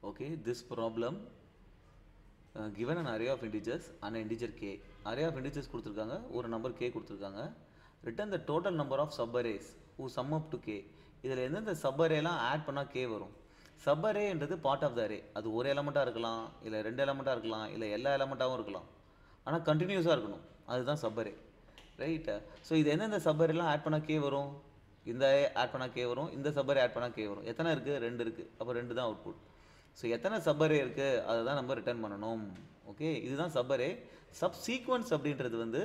Okay, this problem given an array of integers and an integer k. Array of integers கொடுத்திருக்காங்க, ஒரு number k கொடுத்திருக்காங்க. Return the total number of subarrays who sum up to k. இதில் எந்தெந்த subarrayலாம் add பண்ணால் k வரும். Subarray என்றது part of the array. அது ஒரு எலமெண்ட்டாக இருக்கலாம், இல்லை ரெண்டு எலமெண்ட்டாக இருக்கலாம், இல்லை எல்லா எலமெண்ட்டாகவும் இருக்கலாம். ஆனால் கண்டினியூஸாக இருக்கணும். அதுதான் subarray. ரைட். ஸோ இது எந்தெந்த subarrayலாம் ஆட் பண்ணால் k வரும். இந்த ஆட் பண்ணால் k வரும், இந்த subarray ஆட் பண்ணால் k வரும். எத்தனை இருக்குது? ரெண்டு இருக்குது. அப்போ ரெண்டு தான் அவுட்புட். ஸோ எத்தனை சப்பரே இருக்குது அதை தான் நம்ம ரிட்டர்ன் பண்ணணும். ஓகே, இதுதான் சப்பரே. சப்சீக்வன்ஸ் அப்படின்றது வந்து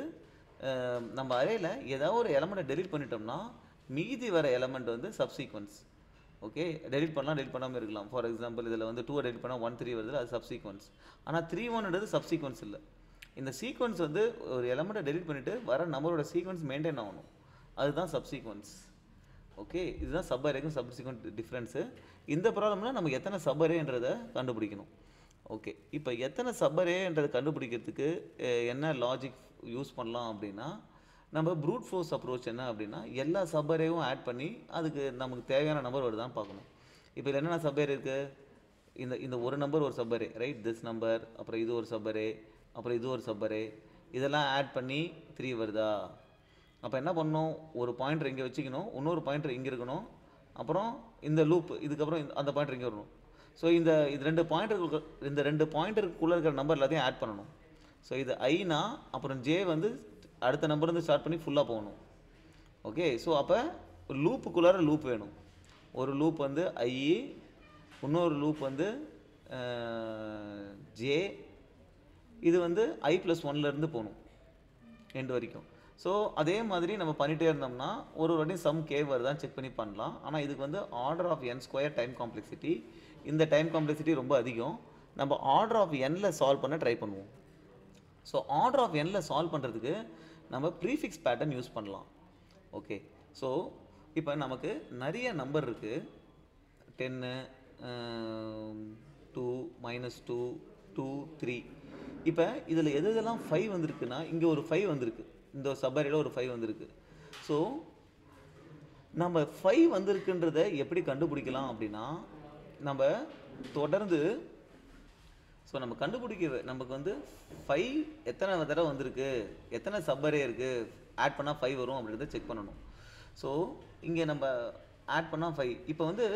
நம்ம அரேயில் ஏதாவது ஒரு எலமெண்ட்டை டெலிட் பண்ணிட்டோம்னா மீதி வர எலமெண்ட் வந்து சப்சீக்வன்ஸ். ஓகே, டெலிட் பண்ணலாம், டெலிட் பண்ணாமல் இருக்கலாம். ஃபார் எக்ஸாம்பிள் இதில் வந்து 2 டெலிட் பண்ணால் 1 3 வருது, அது சப்சீக்வன்ஸ். ஆனால் 3 1ன்றது சப்சீக்வன்ஸ் இல்லை. இந்த சீக்வன்ஸ் வந்து ஒரு எலமெண்ட்டை டெலிட் பண்ணிவிட்டு வர நம்பரோட சீக்வன்ஸ் மெயின்டைன் ஆகணும், அதுதான் சப்சீக்வன்ஸ். ஓகே, இதுதான் சப்பரேக்கும் சப்சீக்வெண்ட் டிஃப்ரென்ஸு. இந்த ப்ராப்ளம்னா நமக்கு எத்தனை சப்பரேன்றதை கண்டுபிடிக்கணும். ஓகே, இப்போ எத்தனை சப்பரேன்றதை கண்டுபிடிக்கிறதுக்கு என்ன லாஜிக் யூஸ் பண்ணலாம் அப்படின்னா, நம்ம ப்ரூட் ஃபோர்ஸ் அப்ரோச் என்ன அப்படின்னா, எல்லா சப்பரேவும் ஆட் பண்ணி அதுக்கு நமக்கு தேவையான நம்பர் வருதான்னு பார்க்கணும். இப்போ இதில் என்னென்ன சப்பரே இருக்குது? இந்த ஒரு நம்பர் ஒரு சப்பரே, ரைட், திஸ் நம்பர், அப்புறம் இது ஒரு சப்பரே, அப்புறம் இது ஒரு சப்பரே, இதெல்லாம் ஆட் பண்ணி 3 வருதா? அப்போ என்ன பண்ணணும், ஒரு பாயிண்டர் இங்கே வச்சுக்கணும், இன்னொரு பாயிண்டர் இங்கே இருக்கணும், அப்புறம் இந்த லூப், இதுக்கப்புறம் அந்த பாயிண்டர் இங்கே வரணும். ஸோ இது ரெண்டு பாயிண்டருக்குள்ளே இருக்கிற நம்பர் எல்லாத்தையும் ஆட் பண்ணணும். ஸோ இது ஐனா அப்புறம் ஜே வந்து அடுத்த நம்பர் வந்து ஸ்டார்ட் பண்ணி ஃபுல்லாக போகணும். ஓகே, ஸோ அப்போ லூப்புக்குள்ளார லூப் வேணும். ஒரு லூப் வந்து ஐ, இன்னொரு லூப் வந்து ஜே, இது வந்து i+1லேருந்து போகணும் எண்டு வரைக்கும். ஸோ அதே மாதிரி நம்ம பண்ணிகிட்டே இருந்தோம்னா ஒரு வாட்டி சம் கே வருதான்னு செக் பண்ணி பண்ணலாம். ஆனால் இதுக்கு வந்து order of n² time complexity, இந்த டைம் காம்ப்ளெக்சிட்டி ரொம்ப அதிகம். நம்ம ஆர்டர் ஆஃப் n சால்வ் பண்ண ட்ரை பண்ணுவோம். So order of n solve பண்ணுறதுக்கு நம்ம ப்ரீஃபிக்ஸ் பேட்டர்ன் யூஸ் பண்ணலாம். ஓகே, ஸோ இப்போ நமக்கு நிறைய நம்பர் இருக்குது, 10, 2, -2, 2, 3. இப்போ இதில் எதெல்லாம் 5 வந்திருக்குன்னா, இங்கே ஒரு 5 வந்திருக்கு, இந்த சப்பரேல ஒரு 5 வந்திருக்கு. ஸோ நம்ம 5 வந்திருக்குன்றதை எப்படி கண்டுபிடிக்கலாம் அப்படின்னா, நம்ம தொடர்ந்து நம்ம நமக்கு வந்து 5 எத்தனை தடவை வந்திருக்கு, எத்தனை சப்பரே இருக்குது, ஆட் பண்ணால் 5 வரும் அப்படின்றத செக் பண்ணணும். ஸோ இங்கே நம்ம ஆட் பண்ணால் 5. இப்போ வந்து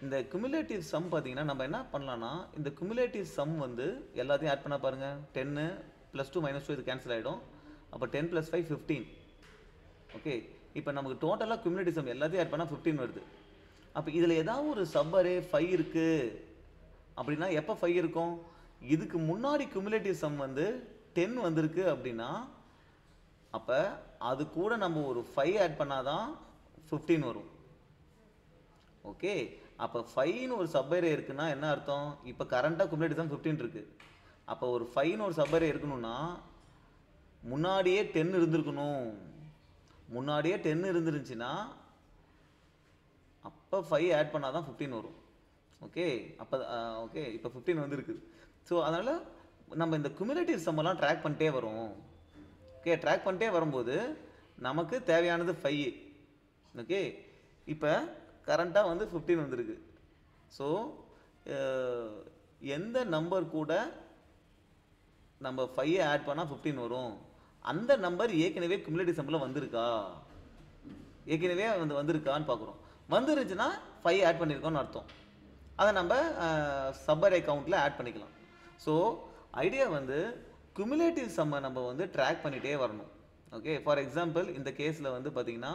இந்த குமுலேட்டிவ் சம் பார்த்தீங்கன்னா நம்ம என்ன பண்ணலான்னா, இந்த குமுலேட்டிவ் சம் வந்து எல்லாத்தையும் ஆட் பண்ணால் பாருங்கள், 10 +2 -2 இது கேன்சல் ஆகிடும். அப்போ 10 + 5 15. ஓகே, இப்போ நமக்கு டோட்டலாக குமுலேட்டிவ் சம் எல்லாத்தையும் ஆட் பண்ணால் 15 வருது. அப்போ இதில் ஏதாவது ஒரு சப்பரே 5 இருக்குது அப்படின்னா, எப்போ 5 இருக்கும்? இதுக்கு முன்னாடி குமுலேட்டிவ் சம் வந்து 10 வந்திருக்கு அப்படின்னா, அப்போ அது கூட நம்ம ஒரு 5 ஆட் பண்ணாதான் 15 வரும். ஓகே, அப்போ 5ன்னு ஒரு சப்பரே இருக்குன்னா என்ன அர்த்தம்? இப்போ கரண்ட்டாக குமுலேட்டிவ் சம் 15 இருக்குது. அப்போ ஒரு 5ன்னு ஒரு சப்பரே இருக்கணும்னா முன்னாடியே 10 இருந்திருக்கணும். முன்னாடியே 10 இருந்துருந்துச்சுன்னா அப்போ 5 ஆட் பண்ணால் தான் 15 வரும். ஓகே, அப்போ ஓகே, இப்போ 15 வந்துருக்கு. ஸோ அதனால் நம்ம இந்த குமுலேட்டிவ் சம்மெல்லாம் ட்ராக் பண்ணிட்டே வரும். ஓகே, ட்ராக் பண்ணிட்டே வரும்போது நமக்கு தேவையானது 5. ஓகே, இப்போ கரண்ட்டாக வந்து 15 வந்திருக்கு. ஸோ எந்த நம்பர் கூட நம்ம 5 ஆட் பண்ணால் 15 வரும், அந்த நம்பர் ஏற்கனவே குமுலேட்டிவ் சம்மில் வந்திருக்கா, ஏற்கனவே வந்திருக்கான்னு பார்க்குறோம். வந்துருச்சுன்னா 5 ஆட் பண்ணியிருக்கோன்னு அர்த்தம். அதை நம்ம சப்பரே கவுண்ட்டில் ஆட் பண்ணிக்கலாம். ஸோ ஐடியா வந்து குமுலேட்டிவ் சம்மை நம்ம வந்து ட்ராக் பண்ணிகிட்டே வரணும். ஓகே, ஃபார் எக்ஸாம்பிள் இந்த கேஸில் வந்து பார்த்திங்கன்னா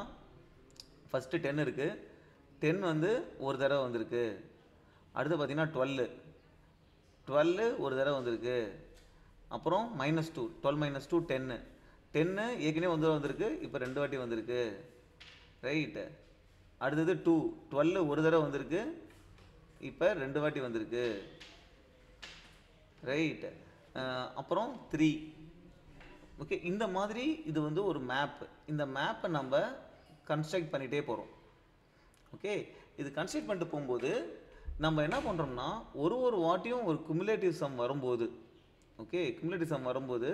ஃபஸ்ட்டு 10 இருக்குது, 10 வந்து ஒரு தடவை வந்திருக்கு. அடுத்து பார்த்திங்கன்னா 12 ஒரு தடவை வந்திருக்கு. அப்புறம் -2, 12 - 2 10 ஏற்கனவே வந்திருக்கு, இப்போ 2 வாட்டி வந்திருக்கு. ரைட்டு, அடுத்தது 12 ஒரு தடவை வந்திருக்கு, இப்போ 2 வாட்டி வந்திருக்கு. ரைட்டு, அப்புறம் 3. ஓகே, இந்த மாதிரி இது வந்து ஒரு மேப். இந்த மேப்பை நம்ம கன்ஸ்ட்ரக்ட் பண்ணிகிட்டே போகிறோம். ஓகே, இது கன்ஸ்ட்ரக்ட் பண்ணிட்டு போகும்போது நம்ம என்ன பண்ணுறோம்னா, ஒரு வாட்டியும் ஒரு குமுலேட்டிவ் சம் வரும்போது, ஓகே, குமுலேட்டிவ் சம் வரும்போது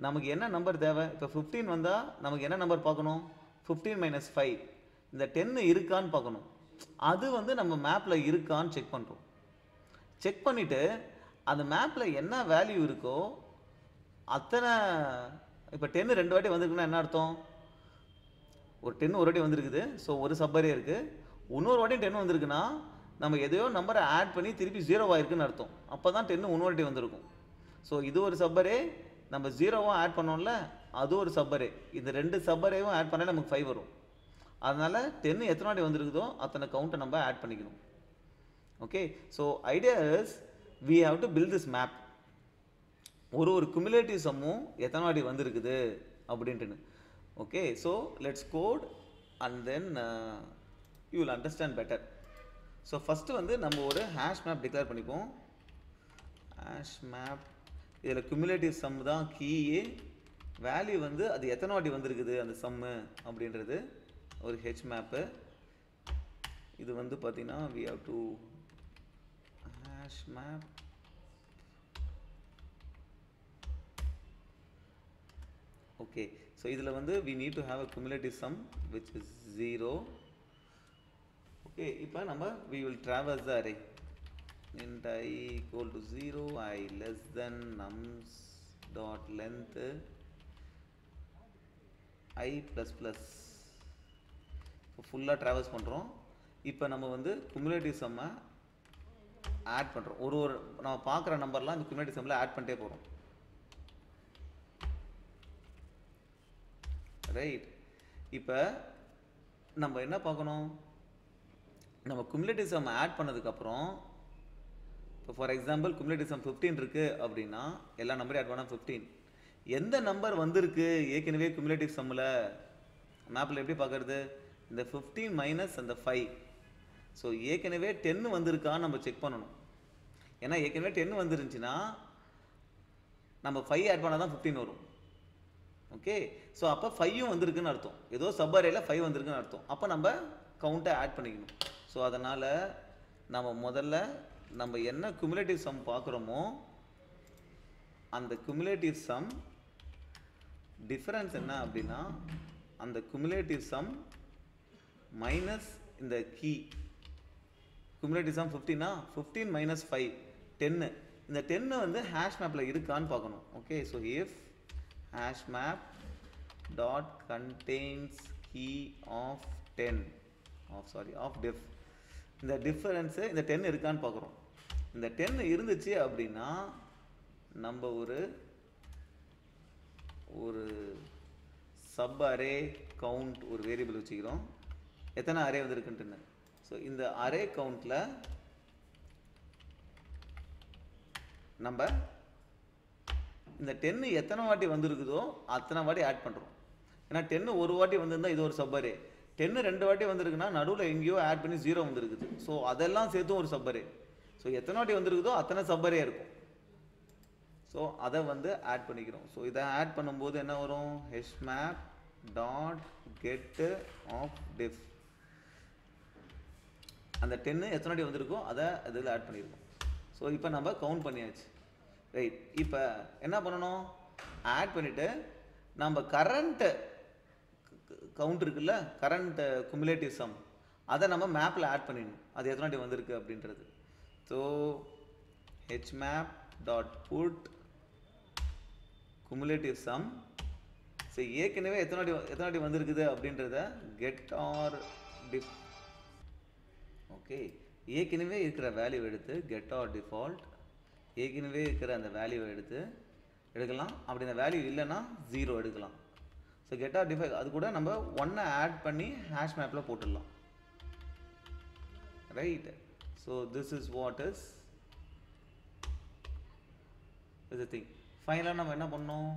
நமக்கு என்ன நம்பர் தேவை? இப்போ 15 வந்தால் நமக்கு என்ன நம்பர் பார்க்கணும்? 15 - 5, இந்த 10 இருக்கான்னு பார்க்கணும். அது வந்து நம்ம மேப்பில் இருக்கான்னு செக் பண்ணுறோம். செக் பண்ணிவிட்டு அந்த மேப்பில் என்ன வேல்யூ இருக்கோ அத்தனை, இப்போ 10 2 வாட்டி வந்திருக்குன்னா என்ன அர்த்தம்? ஒரு 10 ஒரு வாட்டி வந்திருக்குது, ஸோ ஒரு சப்பரே இருக்குது. இன்னொரு வாட்டி 10 வந்திருக்குன்னா நம்ம எதையோ நம்பரை ஆட் பண்ணி திருப்பி 0 ஆயிருக்குன்னு அர்த்தம். அப்போ தான் 10 இன்னொரு வாட்டி வந்திருக்கும். ஸோ இது ஒரு சப்பரே, நம்ம 0வும் ஆட் பண்ணோம்ல அது ஒரு சப்பரே. இந்த 2 சப்பரேவும் ஆட் பண்ணால் நமக்கு 5 வரும். அதனால் 10 எத்தனை வாட்டி வந்திருக்குதோ அத்தனை கவுண்ட்டை நம்ம ஆட் பண்ணிக்கணும். Okay, so idea is we have to build this map. ஒரு குமுலேட்டிவ் சம்மும் எத்தனை வாட்டி வந்திருக்குது அப்படின்ட்டுன்னு. Okay, so let's code and then you will understand better. So first வந்து நம்ம ஒரு ஹேஷ் மேப் டிக்ளேர் பண்ணிப்போம். ஹேஷ் மேப், இதில் குமுலேட்டிவ் சம் தான் கீயே. வேல்யூ வந்து அது எத்தனை வாட்டி வந்திருக்குது அந்த சம்மு அப்படின்றது ஒரு ஹெச் மேப்பு. இது வந்து பார்த்தீங்கன்னா we have to hash map okay. So இதில் வந்து we need to have a cumulative sum which is 0. Okay, இப்போ நம்ம we will traverse the array int I equal to 0, I less than nums dot length I plus plus. இப்போ ஃபுல்லாக travels பண்ணுறோம். இப்போ நம்ம வந்து குமுலேட்டிவ் சம்மை ஆட் பண்ணுறோம். ஒரு நம்ம பார்க்குற நம்பர்லாம் இந்த குமுலேட்டிவ் சம்மில் ஆட் பண்ணிட்டே போகிறோம். ரைட், இப்போ நம்ம என்ன பார்க்கணும்? நம்ம குமுலேட்டிவ் சம் ஆட் பண்ணதுக்கப்புறம், இப்போ ஃபார் எக்ஸாம்பிள் குமுலேட்டிவ் சம் 15 இருக்குது அப்படின்னா எல்லா நம்பரையும் ஆட் பண்ணால் 15. எந்த நம்பர் வந்திருக்கு ஏற்கனவே குமுலேட்டிவ் சம்மில் மேப்பில் எப்படி பார்க்குறது? இந்த 15 மைனஸ் அந்த 5. ஸோ ஏற்கனவே 10 வந்திருக்கான்னு நம்ம செக் பண்ணணும். ஏன்னா ஏற்கனவே 10 வந்துருந்துச்சுன்னா நம்ம 5 ஆட் பண்ணால் தான் 15 வரும். ஓகே, ஸோ அப்போ 5ம் வந்திருக்குன்னு அர்த்தம். ஏதோ சப் அரேல 5 வந்திருக்குன்னு அர்த்தம். அப்போ நம்ம கவுண்ட்டை ஆட் பண்ணிக்கணும். ஸோ அதனால் நம்ம முதல்ல நம்ம என்ன குமுலேட்டிவ் சம் பார்க்குறோமோ அந்த குமுலேட்டிவ் சம் டிஃபரன்ஸ் என்ன அப்படின்னா அந்த குமுலேட்டிவ் சம் மைனஸ் இந்த கீ. குமுலேட்டிவ் சம் 15னா 15 மைனஸ் 5 10. இந்த 10 வந்து ஹேஷ் மேப்பில் இருக்கான்னு பார்க்கணும். Okay, so if hash map dot contains key of 10 of diff. இந்த டிஃபரன்ஸு இந்த 10 இருக்கான்னு பார்க்குறோம். இந்த 10 இருந்துச்சு அப்படின்னா நம்ம ஒரு சப் அரே கவுண்ட் ஒரு வேரியபிள் வச்சுக்கிறோம். எத்தனை அரே வந்துருக்குன்ட்டுன்னு. ஸோ இந்த அரே கவுண்டில் நம்ம இந்த 10 எத்தனை வாட்டி வந்திருக்குதோ அத்தனை வாட்டி ஆட் பண்ணுறோம். ஏன்னா 10 ஒரு வாட்டி வந்திருந்தால் இது ஒரு சப்பரே. 10 2 வாட்டி வந்திருக்குன்னா நடுவில் எங்கேயோ ஆட் பண்ணி 0 வந்துருக்குது. ஸோ அதெல்லாம் சேர்த்தும் ஒரு சப்பரே. ஸோ எத்தனை வாட்டி வந்திருக்குதோ அத்தனை சப்பரே இருக்கும். ஸோ அதை வந்து ஆட் பண்ணிக்கிறோம். ஸோ இதை ஆட் பண்ணும்போது என்ன வரும்? hashmap dot get of diff. அந்த 10 எத்தனை வாட்டி வந்திருக்கோ அதை அதில் ஆட் பண்ணியிருக்கோம். ஸோ இப்போ நம்ம கவுண்ட் பண்ணியாச்சு. ரைட், இப்போ என்ன பண்ணணும்? ஆட் பண்ணிவிட்டு நம்ம கரண்ட் கவுண்ட் இருக்குல்ல, கரண்ட் குமுலேட்டிவ் சம், அதை நம்ம மேப்பில் ஆட் பண்ணிடணும். அது எத்தனை வாட்டி வந்திருக்கு அப்படின்றது. So hmap dot put cumulative sum. So ஏற்கனவே எத்தனை வாட்டி வந்திருக்குது அப்படின்றத கெட் ஆர் டிஃப். ஓகே, ஏற்கனவே இருக்கிற வேல்யூ எடுத்து கெட் ஆர் டிஃபால்ட், ஏற்கனவே இருக்கிற அந்த வேல்யூவை எடுக்கலாம். அப்படி அந்த வேல்யூ இல்லைன்னா 0 எடுக்கலாம். ஸோ கெட் ஆர் டிஃபால்ட் அது கூட நம்ம 1 ஆட் பண்ணி ஹேஷ் மேப்பில் போட்டுடலாம். Right, so this is what is the thing. ஃபைனலாக நம்ம என்ன பண்ணோம்?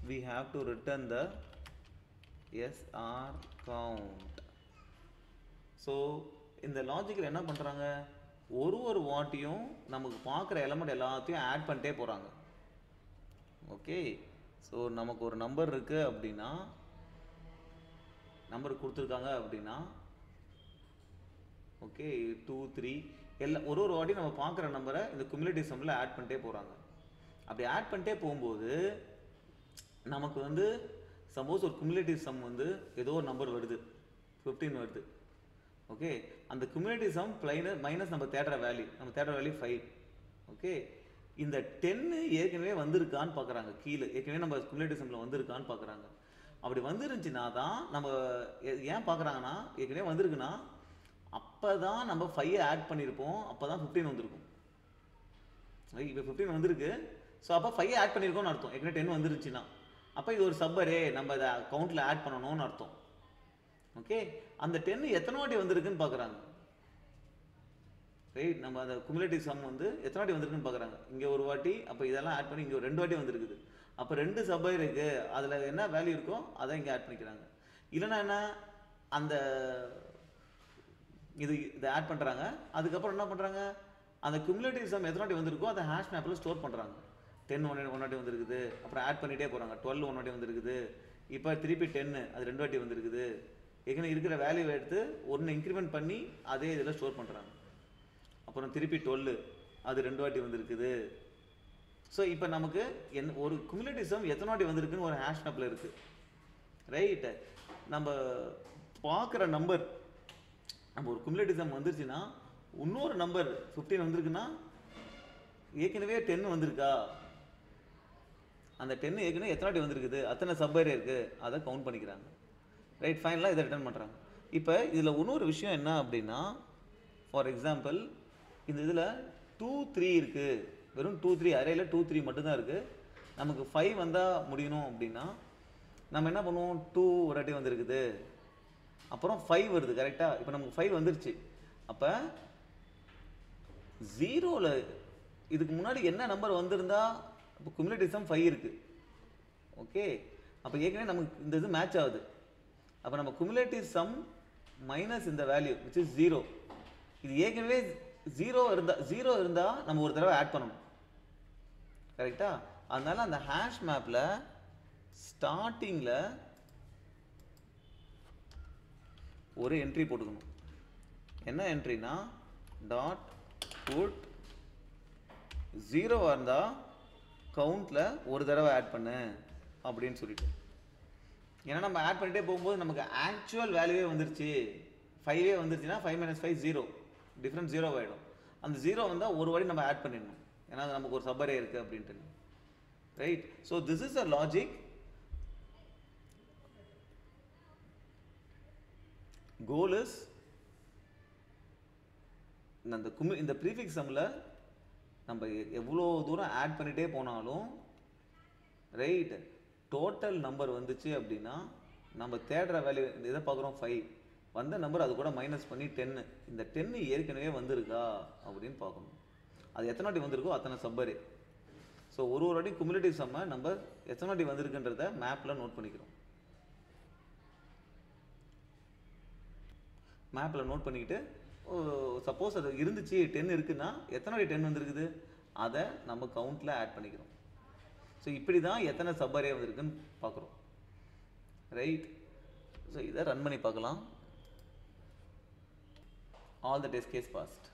we have to return the SR count. So இந்த லாஜிக்கில் என்ன பண்ணுறாங்க? ஒரு வாட்டியும் நமக்கு பார்க்குற எலமெண்ட் எல்லாத்தையும் ஆட் பண்ணிட்டே போகிறாங்க. ஓகே, ஸோ நமக்கு ஒரு நம்பர் இருக்குது அப்படின்னா, நம்பர் கொடுத்துருக்காங்க அப்படின்னா, ஓகே 2 3 எல்லாம் ஒரு வாட்டி நம்ம பார்க்குற நம்பரை இந்த குமுலேட்டிவ் சம்மில் ஆட் பண்ணிட்டே போகிறாங்க. அப்படி ஆட் பண்ணிட்டே போகும்போது நமக்கு வந்து சப்போஸ் ஒரு குமுலேட்டிவ் சம் வந்து ஏதோ ஒரு நம்பர் வருது, 15 வருது. ஓகே, அந்த cumulative sum மைனஸ் நம்ம தேடுற வேல்யூ 5. ஓகே, இந்த 10 ஏற்கனவே வந்திருக்கான்னு பார்க்குறாங்க. கீழே ஏற்கனவே நம்ம cumulative sumல வந்திருக்கான்னு பார்க்குறாங்க. அப்படி வந்துருந்துச்சுன்னா தான் நம்ம ஏன் பார்க்குறாங்கன்னா, ஏற்கனவே வந்திருக்குன்னா அப்போ தான் நம்ம 5 ஆட் பண்ணியிருப்போம், அப்போ தான் 15 வந்திருக்கும். இப்போ 15 வந்திருக்கு, ஸோ அப்போ 5 ஆட் பண்ணியிருக்கோம்னு அர்த்தம். ஏற்கனவே 10 வந்துருச்சுன்னா அப்போ இது ஒரு சப்பரே, நம்ம இதை கவுண்ட்டில் ஆட் பண்ணணும்னு அர்த்தம். ஓகே, அந்த 10 எத்தனை வாட்டி வந்திருக்குன்னு பார்க்குறாங்க. ரைட், நம்ம அந்த குமுலேட்டிவ் சம் வந்து எத்தனை வாட்டி வந்திருக்குன்னு பார்க்குறாங்க. இங்கே ஒரு வாட்டி, அப்போ இதெல்லாம் ஆட் பண்ணி இங்கே ஒரு 2 வாட்டி வந்திருக்குது. அப்போ 2 சப்பை இருக்குது, அதில் என்ன வேல்யூ இருக்கோ அதை இங்கே ஆட் பண்ணிக்கிறாங்க. இல்லைன்னா என்ன, அந்த இதை ஆட் பண்ணுறாங்க. அதுக்கப்புறம் என்ன பண்ணுறாங்க, அந்த குமுலேட்டிவ் சம் எத்தனை வாட்டி வந்திருக்கோ அதை ஹேஷ் மேப்பில் ஸ்டோர் பண்ணுறாங்க. 10 1 வாட்டி வந்திருக்குது, அப்புறம் ஆட் பண்ணிகிட்டே போகிறாங்க. 12 1 வாட்டி வந்திருக்குது, இப்போ திருப்பி 10 அது 2 வாட்டி வந்திருக்குது. ஏற்கனவே இருக்கிற வேல்யூவை எடுத்து ஒன்று இன்க்ரிமெண்ட் பண்ணி அதே இதில் ஸ்டோர் பண்ணுறாங்க. அப்புறம் திருப்பி 12 அது 2 வாட்டி வந்திருக்குது. ஸோ இப்போ நமக்கு ஒரு குமுலேட்டிவ் சம் எத்தனை வாட்டி வந்திருக்குன்னு ஒரு ஹேஷ் மேப்பில் இருக்குது. ரைட்டு, நம்ம பார்க்குற நம்பர், நம்ம ஒரு குமுலேட்டிவ் சம் வந்துருச்சுன்னா இன்னொரு நம்பர் 15 வந்திருக்குன்னா ஏற்கனவே 10 வந்திருக்கா, அந்த 10 ஏற்கனவே எத்தனை வாட்டி வந்திருக்குது, அத்தனை சப்பேர் இருக்குது, அதை கவுண்ட் பண்ணிக்கிறாங்க. ரைட், ஃபைனலாக இதை ரிட்டர்ன் பண்ணுறாங்க. இப்போ இதில் இன்னொரு விஷயம் என்ன அப்படின்னா, ஃபார் எக்ஸாம்பிள் இந்த இதில் 2 3 இருக்குது, வெறும் 2 3 அரையில் 2 3 மட்டும்தான் இருக்குது. நமக்கு 5 வந்தால் முடியணும் அப்படின்னா நம்ம என்ன பண்ணுவோம், 2 ஒரு வாட்டி வந்திருக்குது, அப்புறம் 5 வருது. கரெக்டாக, இப்போ நமக்கு 5 வந்துருச்சு. அப்போ 0ல் இதுக்கு முன்னாடி என்ன நம்பர் வந்திருந்தா, இப்போ குமுலேட்டிவ் சம் 5 இருக்குது. ஓகே, அப்போ ஏற்கனவே நமக்கு இந்த இது மேட்ச் ஆகுது. அப்போ நம்ம குமுலேட்டிவ் சம் மைனஸ் இந்த வேல்யூ விச் இஸ் 0, இது ஏற்கனவே 0 இருந்தால் நம்ம ஒரு தடவை ஆட் பண்ணணும். கரெக்டா, அதனால அந்த ஹேஷ் மேப்பில் ஸ்டார்டிங்கில் ஒரு என்ட்ரி போட்டுக்கணும். என்ன என்ட்ரினா, டாட் புட் 0 இருந்தால் கவுண்டில் ஒரு தடவை ஆட் பண்ணு அப்படின்னு சொல்லிட்டு. ஏன்னா நம்ம ஆட் பண்ணிட்டே போகும்போது நமக்கு ஆக்சுவல் வேல்யூவே வந்துருச்சு, 5 வந்துருச்சுன்னா 5 - 5 0, டிஃப்ரெண்ட் 0 ஆகிடும். அந்த 0 வந்தால் ஒரு வாட்டி நம்ம ஆட் பண்ணிடணும், ஏன்னா நமக்கு ஒரு சப்பரே இருக்குது அப்படின்ட்டு. Right, so this is a logic. Goal is இந்த ப்ரீஃபிக்ஸ் சம்மில் நம்ம எவ்வளோ தூரம் ஆட் பண்ணிகிட்டே போனாலும், ரைட், டோட்டல் நம்பர் வந்துச்சு அப்படின்னா நம்ம தேடுற வேல்யூ இதை பார்க்குறோம் 5 வந்த நம்பர், அது கூட மைனஸ் பண்ணி 10, இந்த 10 ஏற்கனவே வந்திருக்கா அப்படின்னு பார்க்கணும். அது எத்தனை வாட்டி வந்திருக்கோ அத்தனை சப்பரு. ஸோ ஒரு வாட்டி குமுலேட்டிவ் சம்மை நம்ம எத்தனை வாட்டி வந்திருக்குன்றத மேப்பில் நோட் பண்ணிக்கிறோம். மேப்பில் நோட் பண்ணிக்கிட்டு, சப்போஸ் அது இருந்துச்சு 10 இருக்குன்னா எத்தனை வாட்டி 10 வந்திருக்குது அதை நம்ம கவுண்டில் ஆட் பண்ணிக்கிறோம். ஸோ இப்படி தான் எத்தனை சப்பரே வந்திருக்குன்னு பார்க்குறோம். ரைட், ஸோ இதை ரன் பண்ணி பார்க்கலாம். All the test case past.